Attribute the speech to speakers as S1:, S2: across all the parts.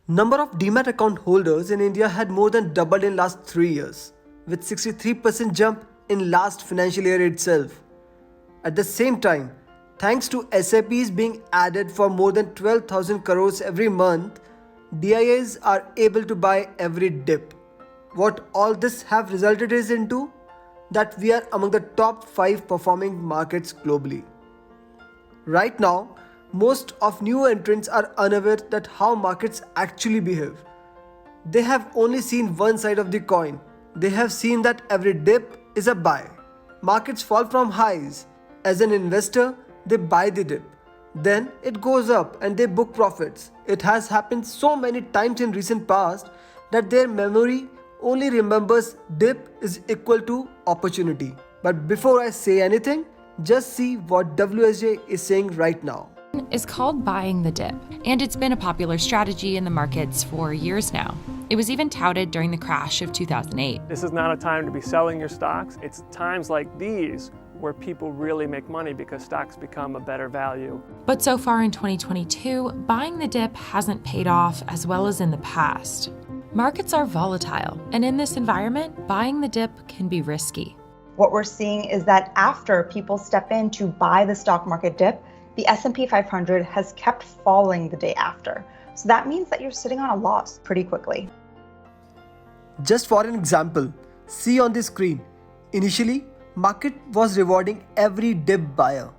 S1: Number of Demat account holders in India had more than doubled in last 3 years, with 63% jump in last financial year itself. At the same time, thanks to SIPs being added for more than 12,000 crores every month, DIAs are able to buy every dip. What all this have resulted is into that we are among the top 5 performing markets globally. Right now, most of new entrants are unaware that how markets actually behave. They have only seen one side of the coin. They have seen that every dip is a buy. Markets fall from highs. As an investor, they buy the dip. Then it goes up and they book profits. It has happened so many times in recent past that their memory only remembers dip is equal to opportunity. But before I say anything, just see what WSJ is saying right now.
S2: Is called buying the dip, and it's been a popular strategy in the markets for years now. It was even touted during the crash of 2008.
S3: This is not a time to be selling your stocks. It's times like these where people really make money because stocks become a better value.
S2: But so far in 2022, buying the dip hasn't paid off as well as in the past. Markets are volatile, and in this environment, buying the dip can be risky.
S4: What we're seeing is that after people step in to buy the stock market dip, the S&P 500 has kept falling the day after. So that means that you're sitting on a loss pretty quickly.
S1: Just for an example, see on the screen. Initially, market was rewarding every dip buyer.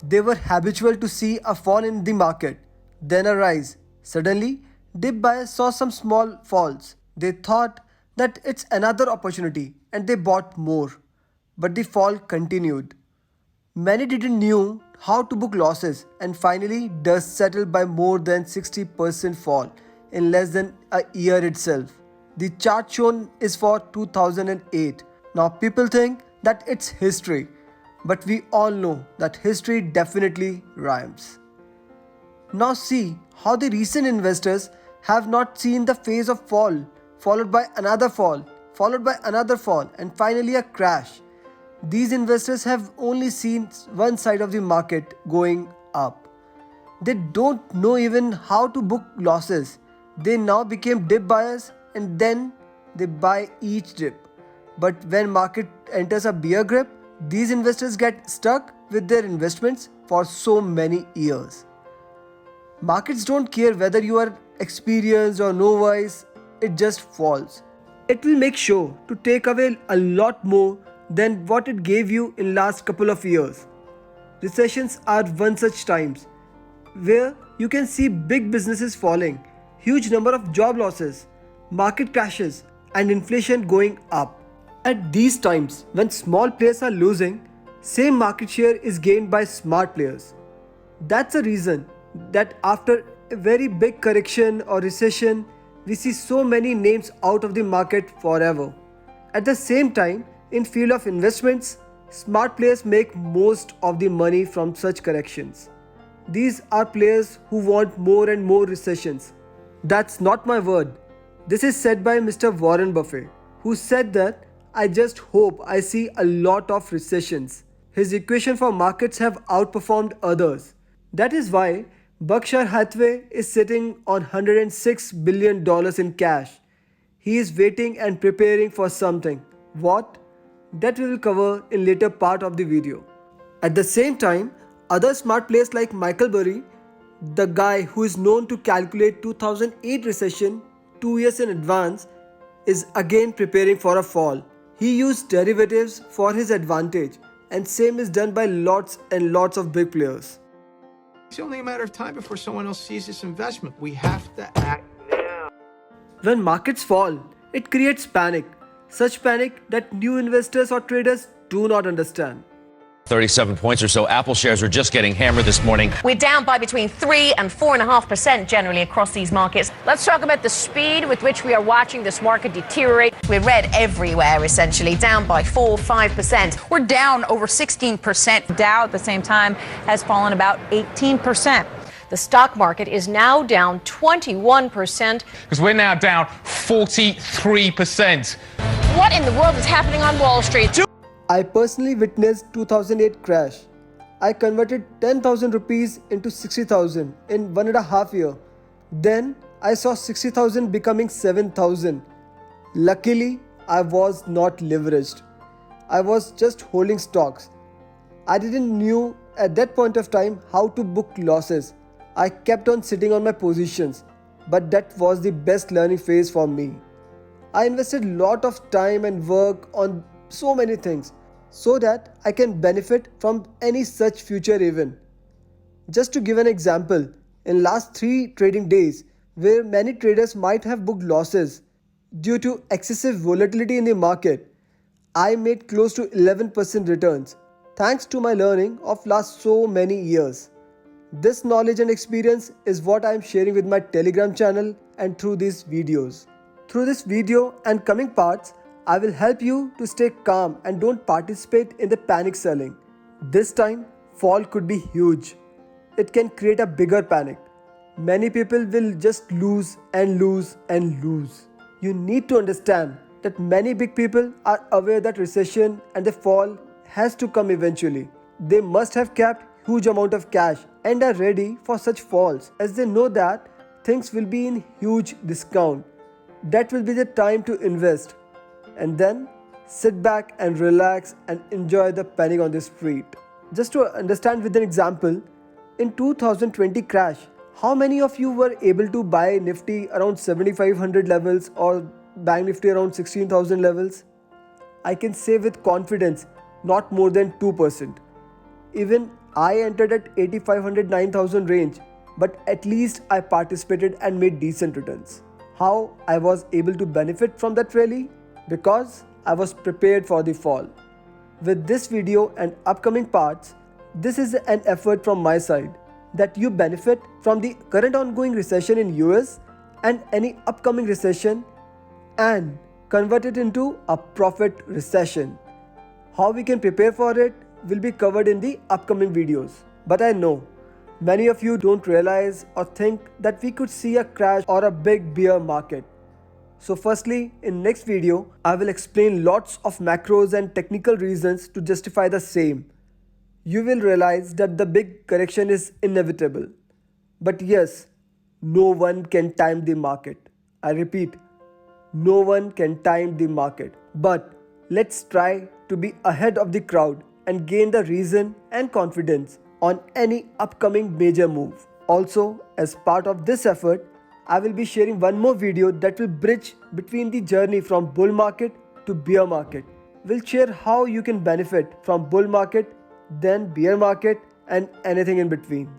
S1: They were habitual to see a fall in the market, then a rise. Suddenly, dip buyers saw some small falls. They thought that it's another opportunity and they bought more. But the fall continued. Many didn't knew how to book losses, and finally dust settled by more than 60% fall in less than a year itself. The chart shown is for 2008. Now people think that it's history, but we all know that history definitely rhymes. Now see how the recent investors have not seen the phase of fall, followed by another fall, followed by another fall, and finally a crash. These investors have only seen one side of the market going up. They don't know even how to book losses. They now became dip buyers and then they buy each dip. But when market enters a bear grip, these investors get stuck with their investments for so many years. Markets don't care whether you are experienced or novice, it just falls. It will make sure to take away a lot more than what it gave you in last couple of years. Recessions are one such times where you can see big businesses falling, huge number of job losses, market crashes, and inflation going up. At these times when small players are losing, same market share is gained by smart players. That's the reason that after a very big correction or recession, we see so many names out of the market forever. At the same time, in field of investments, smart players make most of the money from such corrections. These are players who want more and more recessions. That's not my word. This is said by Mr. Warren Buffett, who said that I just hope I see a lot of recessions. His equation for markets have outperformed others. That is why Berkshire Hathaway is sitting on $106 billion in cash. He is waiting and preparing for something. What? That we will cover in later part of the video. At the same time, other smart players like Michael Burry, the guy who is known to calculate 2008 recession 2 years in advance, is again preparing for a fall. He used derivatives for his advantage, and same is done by lots and lots of big players.
S5: It's only a matter of time before someone else sees this investment. We have to act now.
S1: When markets fall, it creates panic. Such panic that new investors or traders do not understand.
S6: 37 points or so. Apple shares are just getting hammered this morning.
S7: We're down by between 3 and 4.5% generally across these markets. Let's talk about the speed with which we are watching this market deteriorate. We're red everywhere, essentially, down by 4-5%.
S8: We're down over 16%. Dow at the same time has fallen about 18%.
S7: The stock market is now down 21%.
S9: Because we're now down 43%.
S7: What in the world is happening on Wall Street?
S1: I personally witnessed 2008 crash. I converted 10,000 rupees into 60,000 in 1.5 years. Then I saw 60,000 becoming 7,000. Luckily, I was not leveraged. I was just holding stocks. I didn't knew at that point of time how to book losses. I kept on sitting on my positions, but that was the best learning phase for me. I invested lot of time and work on so many things so that I can benefit from any such future event. Just to give an example, in last 3 trading days where many traders might have booked losses due to excessive volatility in the market, I made close to 11% returns thanks to my learning of last so many years. This knowledge and experience is what I am sharing with my Telegram channel and through these videos. Through this video and coming parts, I will help you to stay calm and don't participate in the panic selling. This time, fall could be huge. It can create a bigger panic. Many people will just lose and lose and lose. You need to understand that many big people are aware that recession and the fall has to come eventually. They must have kept huge amount of cash and are ready for such falls as they know that things will be in huge discount. That will be the time to invest and then sit back and relax and enjoy the panic on the street. Just to understand with an example, in 2020 crash, how many of you were able to buy Nifty around 7500 levels or Bank Nifty around 16,000 levels? I can say with confidence, not more than 2%. Even I entered at 8500 9000 range, but at least I participated and made decent returns. How I was able to benefit from that rally? Because I was prepared for the fall. With this video and upcoming parts, this is an effort from my side that you benefit from the current ongoing recession in US and any upcoming recession and convert it into a profit recession. How we can prepare for it will be covered in the upcoming videos. But I know many of you don't realize or think that we could see a crash or a big bear market. So firstly, in next video, I will explain lots of macros and technical reasons to justify the same. You will realize that the big correction is inevitable. But yes, no one can time the market. I repeat, no one can time the market. But let's try to be ahead of the crowd and gain the reason and confidence on any upcoming major move. Also, as part of this effort, I will be sharing one more video that will bridge between the journey from bull market to bear market. We'll share how you can benefit from bull market, then bear market and anything in between.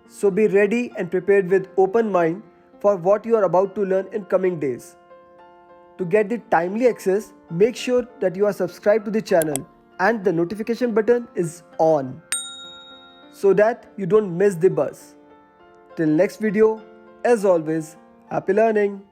S1: So be ready and prepared with open mind for what you are about to learn in coming days. To get the timely access, make sure that you are subscribed to the channel and the notification button is on so that you don't miss the buzz. Till next video, as always, happy learning!